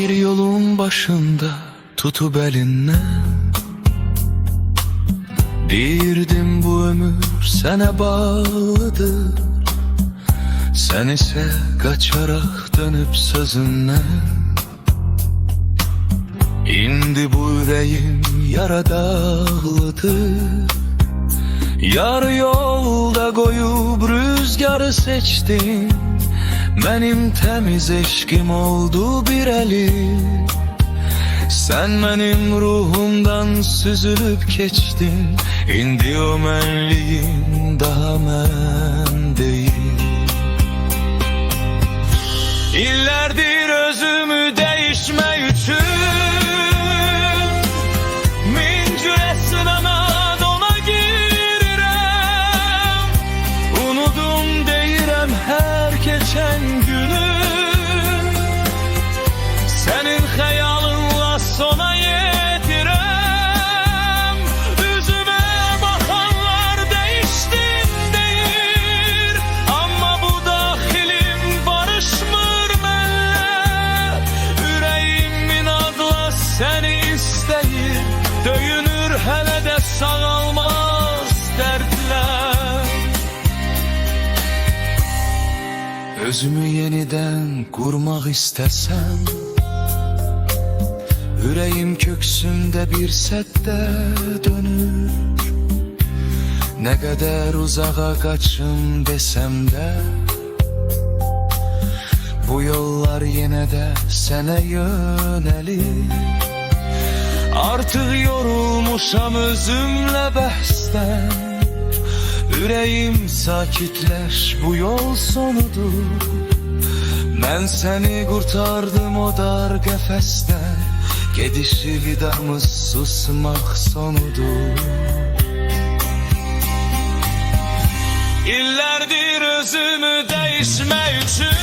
bir yolun başında tutup elinden, deyirdim bu ömür sənə bağlıdır. Sen ise kaçarak dönüp sözünden, İndi bu yüreğim yara dağlıdır. Yarı yolda koyup rüzgarı seçtin, benim temiz eşkim oldu bir eli. Sen benim ruhumdan süzülüp geçtin, İndi o menliğin daha men değil. İllerdir özümü değişme üçün, min cüre sınana dona girirem. Unudum deyirem her geçen günü, senin hayalınla sona yetirem. Üzüme bakanlar değiştin deyir, ama bu dahilim barışmır benle. Yüreğimin adla seni isteyir, döyünür hele de sağalmaz dertler. Özümü yeniden kurmak istesem, yüreğim köksümde bir sette dönür. Ne kadar uzağa kaçım desem de, bu yollar yine de sana yönelir. Artık yorulmuşam özümle behsten, yüreğim sakitleş, bu yol sonudur. Ben seni kurtardım o dar kefesten, gedişi vidamız susmak sonudur. İllerdir özümü değişme üçün,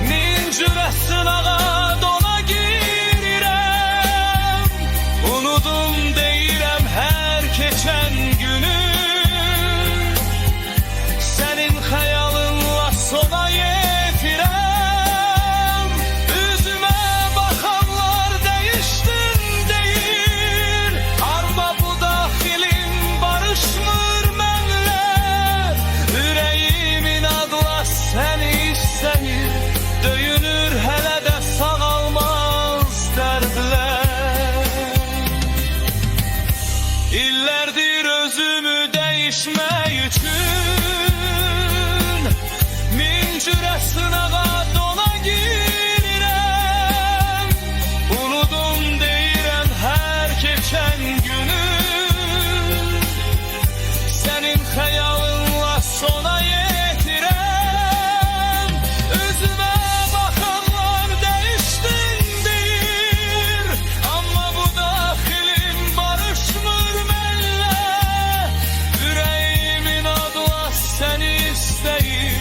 min cüre sınağa dona girirem. Unudum deyirem her geçen günü, senin hayalınla sona yetirem. Üzüme bakanlar değiştin deyir, ama bu dahilim barışmır benle. Yüreğimin adla seni isteyir, döyünür hele de sağalmaz dertler. İllerdir özümü değişme üçün, min cüre sınağa dona girirem. Unudum deyirem her geçen günü, senin hayalınla sona yetirem. Üzüme bakanlar değiştin deyir, ama bu dahilim barışmır benle. Yüreğimin adla seni isteyir,